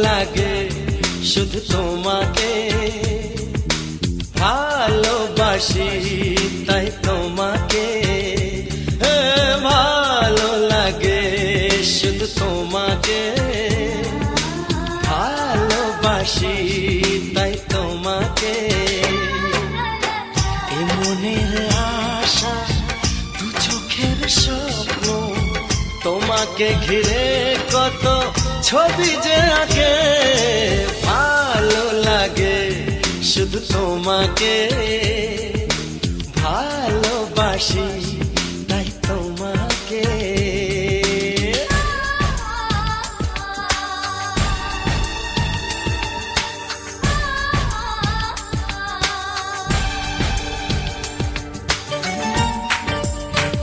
লাগে শুধু তোমাকে ভালোবাসি তাই তোমাকে ভালো লাগে শুধু তোমাকে ভালোবাসি তাই তোমাকে এ মনের আশা দু চোখের স্বপ্ন তোমাকে ঘিরে কত ছবি যে আঁকে ভালো লাগে শুধু তোমাকে ভালোবাসি